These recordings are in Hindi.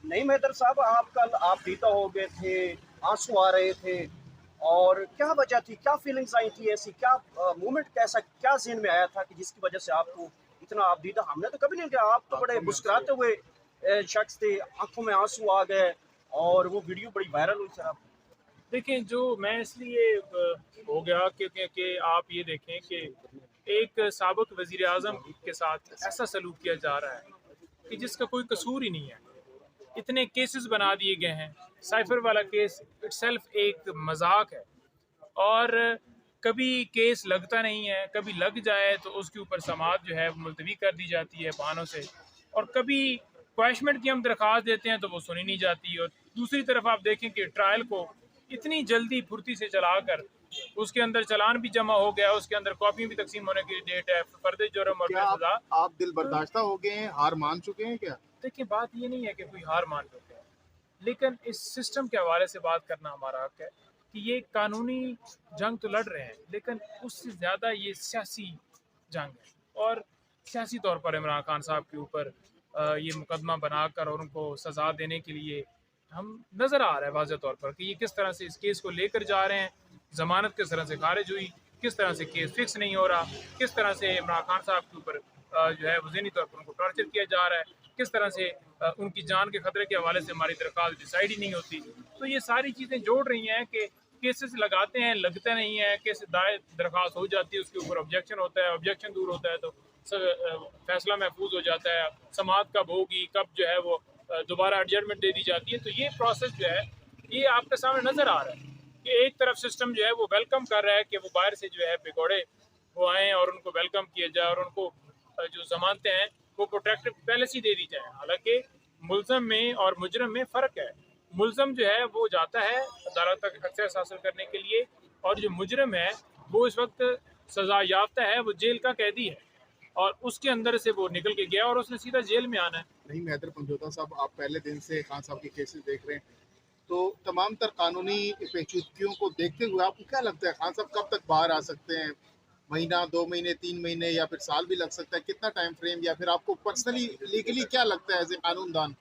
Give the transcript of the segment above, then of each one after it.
नहीं मेहतर साहब, आप कल आप दीदा हो गए थे, आंसू आ रहे थे, और क्या वजह थी, क्या फीलिंग्स आई थी, ऐसी क्या मोमेंट, कैसा क्या ज़हन में आया था कि जिसकी वजह से आपको इतना आप दीदा, हमने तो कभी नहीं किया, आप तो बड़े आंखों में आंसू आ मुस्कुराते हुए शख्स थे, आंखों में आंसू आ गए और वो वीडियो बड़ी वायरल हुई सर। आप देखें, जो मैं इसलिए हो गया क्योंकि आप ये देखें कि एक साबिक वज़ीर आज़म के साथ ऐसा सलूक किया जा रहा है कि जिसका कोई कसूर ही नहीं है। इतने केसेस बना दिए गए हैं। साइफर वाला केस इटसेल्फ एक मजाक है, और कभी केस लगता नहीं है, कभी लग जाए तो उसके ऊपर समाअत जो है मुलतवी कर दी जाती है बहानों से, और कभी क्वैशमेंट की हम दरख्वास्त देते हैं तो वो सुनी नहीं जाती। और दूसरी तरफ आप देखें कि ट्रायल को इतनी जल्दी फुर्ती से चलाकर उसके अंदर चालान भी जमा हो गया, उसके अंदर कॉपी भी तकसीम होने की डेट है, फर्द जुर्म और क्या सजा। आप दिल तो बर्दाश्ता हो गए हैं, हार मान चुके हैं क्या? देखिए, बात ये नहीं है कि कोई हार मान चुके हैं, लेकिन इस सिस्टम के हवाले से बात करना हमारा हक है कि ये कानूनी जंग तो लड़ रहे हैं, लेकिन उससे ज़्यादा ये सियासी जंग है। और सियासी तौर पर इमरान खान साहब के ऊपर ये मुकदमा बनाकर और उनको सज़ा देने के लिए हम नज़र आ रहा है वाज़ह तौर पर कि ये किस तरह से इस केस को लेकर जा रहे हैं। ज़मानत किस तरह से खारिज हुई, किस तरह से केस फिक्स नहीं हो रहा, किस तरह से इमरान खान साहब के ऊपर जो है वो ज़हनी तौर पर उनको टॉर्चर किया जा रहा है, किस तरह से उनकी जान के खतरे के हवाले से हमारी दरख्वास्त डिसाइड ही नहीं होती। तो ये सारी चीज़ें जोड़ रही हैं कि केसेस लगाते हैं, लगते नहीं है, केस दायर दरख्वास्त हो जाती है, उसके ऊपर ऑब्जेक्शन होता है, ऑब्जेक्शन दूर होता है तो फैसला महफूज हो जाता है। समाअत कब होगी, कब जो है वो दोबारा एडजमेंट दे दी जाती है। तो ये प्रोसेस जो है ये आपके सामने नज़र आ रहा है कि एक तरफ सिस्टम जो है वो वेलकम कर रहा है कि वो बाहर से जो है बेगौड़े वो आएँ और उनको वेलकम किया जाए और उनको जो जमानतें हैं वो प्रोटेक्टिव पहले से ही दे दी जाए। हालांकि मुलजम में और मुजरम में फ़र्क है। मुलजम जो है वो जाता है अदालत तक एक्सेस हासिल करने के लिए, और जो मुजरम है वो इस वक्त सज़ा याफ्ता है, वो जेल का कैदी है और उसके अंदर से वो निकल के गया और उसने सीधा जेल में आना है। नहीं मैदर पंजोता साहब, आप पहले दिन से खान साहब के केसेस देख रहे हैं, तो तमाम तर कानूनी पेचीदगियों को देखते हुए आपको क्या लगता है खान साहब कब तक बाहर आ सकते हैं? महीना, 2 महीने, 3 महीने या फिर साल भी लग सकता है? कितना टाइम फ्रेम, या फिर आपको पर्सनली लीगली क्या लगता है एज ए कानूनदान?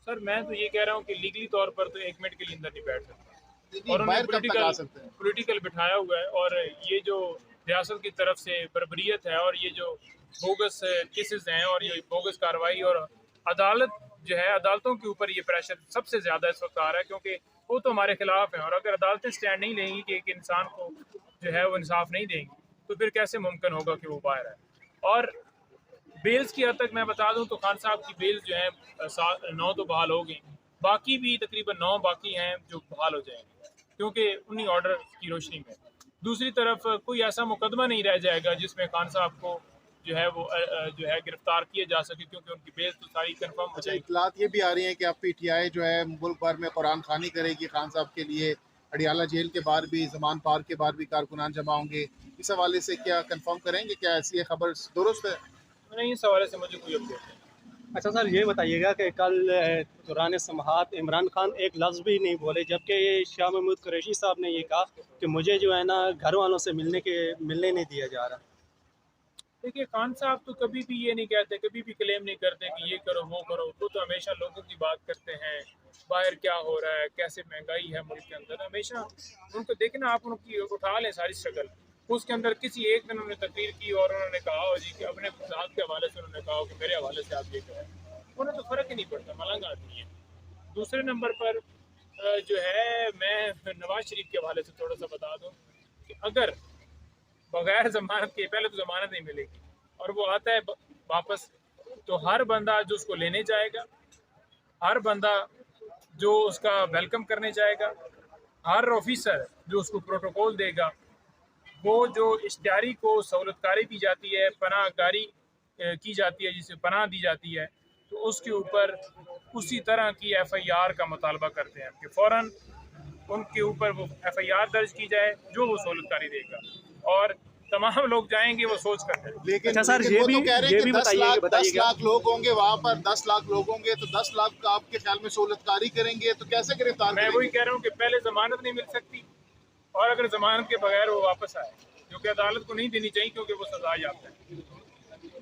सर, मैं तो ये कह रहा हूँ कि लीगली तौर पर तो 1 मिनट के लिए अंदर नहीं बैठ सकता, नहीं, और उन्होंने बाहर कब तक आ सकते हैं? पॉलिटिकल बिठाया हुआ है। और ये जो रियासत की तरफ से बर्बरियत है और ये जो बोगस केसेस हैं और ये बोगस कार्रवाई, और अदालत जो है, अदालतों के ऊपर ये प्रेशर सबसे ज़्यादा इस वक्त आ रहा है क्योंकि वो तो हमारे खिलाफ हैं। और अगर अदालतें स्टैंड नहीं लेंगी कि एक इंसान को जो है वो इंसाफ नहीं देंगी, तो फिर कैसे मुमकिन होगा कि वो बाहर आए। और बेल्स की हद तक मैं बता दूं तो खान साहब की बेल्स जो है 9 तो बहाल हो गई, बाकी भी तकरीबन 9 बाकी हैं जो बहाल हो जाएंगे क्योंकि उन्हीं ऑर्डर की रोशनी में। दूसरी तरफ कोई ऐसा मुकदमा नहीं रह जाएगा जिसमें खान साहब को जो है वो जो है गिरफ्तार किया जा सके, क्योंकि उनकी बेल्स तो सारी कंफर्म हो अच्छा, जाएगी। इतलात ये भी आ रही है कि अब पीटीआई जो है मुल्क भर में कुरान खानी करेगी खान साहब के लिए, अडियाला जेल के बाहर भी, जमान पार्क के बाहर भी कारकुनान जमा होंगे। इस हवाले से क्या कंफर्म करेंगे, क्या ऐसी ये खबर दुरुस्त है? नहीं, इस हवाले से मुझे कोई अपडेट नहीं। अच्छा सर, ये बताइएगा कि कल दौरान समाअत इमरान खान एक लफ्ज़ भी नहीं बोले, जबकि ये शाह महमूद कुरैशी साहब ने ये कहा कि मुझे जो है ना घर वालों से मिलने नहीं दिया जा रहा। देखिए, खान साहब तो कभी भी ये नहीं कहते, कभी भी क्लेम नहीं करते कि ये करो वो करो। वो तो हमेशा लोगों की बात करते हैं, बाहर क्या हो रहा है, कैसे महंगाई है मुल्क के अंदर। हमेशा उनको देखना, आप उनकी उठा लें सारी स्ट्रगल, उसके अंदर किसी एक दिन उन्होंने तकरीर की और उन्होंने कहा हो जी कि अपने ज़ात के हवाले से उन्होंने कहा हो कि मेरे हवाले से आप ये करें। उन्हें तो फ़र्क ही नहीं पड़ता, मलंग आदमी है। दूसरे नंबर पर जो है, मैं नवाज शरीफ के हवाले से थोड़ा सा बता दूँ कि अगर बगैर जमानत के, पहले तो जमानत नहीं मिलेगी और वो आता है वापस, तो हर बंदा जो उसको लेने जाएगा, हर बंदा जो उसका वेलकम करने जाएगा, हर ऑफिसर जो उसको प्रोटोकॉल देगा, वो जो इश्तिहारी को सहूलतकारी दी जाती है, पनाहगारी की जाती है, जिसे पनाह दी जाती है, तो उसके ऊपर उसी तरह की FIR का मुतालबा करते हैं कि फ़ौरन उनके ऊपर वो FIR दर्ज की जाए जो वो सहूलतकारी देगा, और तमाम लोग जाएंगे वो सोच कर जाएंगे। लेकिन अच्छा सर, लेकिन ये वो भी तो कह रहे ये हैं भी कि 10 बताइएगा। लाख लोग होंगे वहाँ पर, 10 लाख लोग होंगे, तो 10 लाख का आपके ख्याल में सहूलतकारी करेंगे तो कैसे गिरफ्तार मैं वही करेंगे? कह रहा हूँ कि पहले ज़मानत नहीं मिल सकती, और अगर ज़मानत के बगैर वो वापस आए, जो कि अदालत को नहीं देनी चाहिए क्योंकि वो सजा याफ्ता है।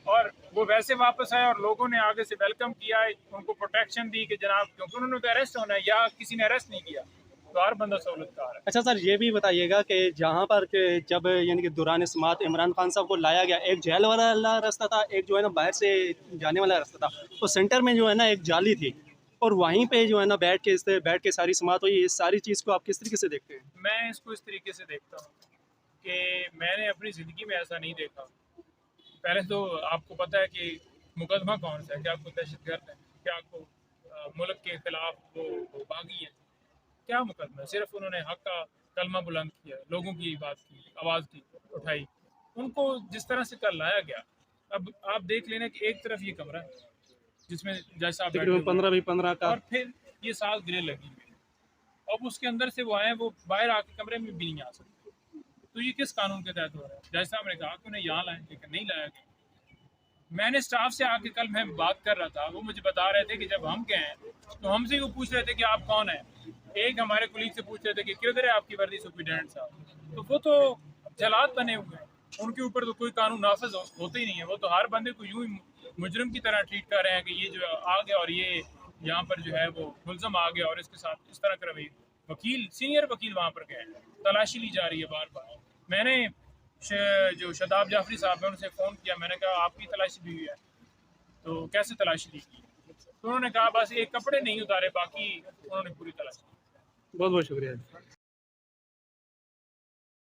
और वो वैसे वापस आए और लोगों ने आगे से वेलकम किया, उनको प्रोटेक्शन दी कि जनाब, क्योंकि उन्होंने तो अरेस्ट होना है या किसी ने अरेस्ट नहीं किया, तो हर बंदा सहूलतकार है। अच्छा सर, ये भी बताइएगा कि जहाँ पर के जब यानी कि दौरान समात इमरान खान साहब को लाया गया, एक जेल वाला रास्ता था, एक जो है ना बाहर से जाने वाला रास्ता था, तो सेंटर में जो है ना एक जाली थी, और वहीं पे जो है ना बैठ के सारी समात हुई। इस सारी चीज़ को आप किस तरीके से देखते हैं? मैं इसको इस तरीके से देखता हूँ कि मैंने अपनी ज़िंदगी में ऐसा नहीं देखा। पहले तो आपको पता है कि मुकदमा कौन सा है, क्या आपको दहशतगर्द है, क्या आपको मुल्क के खिलाफ वो बागी है, क्या मुकदमा है? सिर्फ उन्होंने हक का कलमा बुलंद किया, लोगों की बात की, आवाज़ की, उठाई। उनको जिस तरह से कल लाया गया, अब आप देख लेना कि एक तरफ ये कमरा है जिसमें जैसा आप बैठे तकरीबन हुए हैं, 15 का। और फिर ये 7 ग्रिल लगी हुई है। अब उसके अंदर से वो आए, वो बाहर आके कमरे में भी नहीं आ सकते। तो ये किस कानून के तहत हो रहा है? जैसा आपने कहा कि उन्हें यहाँ लाएं, लेकिन नहीं लाया गया। मैंने स्टाफ से आके कल मैं बात कर रहा था, वो मुझे बता रहे थे कि जब हम गए तो हमसे वो पूछ रहे थे कि आप कौन हैं। एक हमारे कुलीग से पूछ रहे थे कि किधर है आपकी वर्दी सुप्रिटेंडेंट साहब। तो वो तो जलाद बने हुए हैं, उनके ऊपर तो कोई कानून नाफिज होते ही नहीं है। वो तो हर बंदे को यूं ही मुजरिम की तरह ट्रीट कर रहे हैं कि ये जो आ गया और ये यहाँ पर जो है वो मुलजम आ गया और इसके साथ इस तरह का रवैया। वकील, सीनियर वकील वहाँ पर गए, तलाशी ली जा रही है बार बार। मैंने जो शदाब जाफरी साहब है उनसे फ़ोन किया, मैंने कहा आपकी तलाशी भी हुई है, तो कैसे तलाशी ली की? तो उन्होंने कहा बस एक कपड़े नहीं उतारे, बाकी उन्होंने पूरी तलाशी। बहुत बहुत शुक्रिया।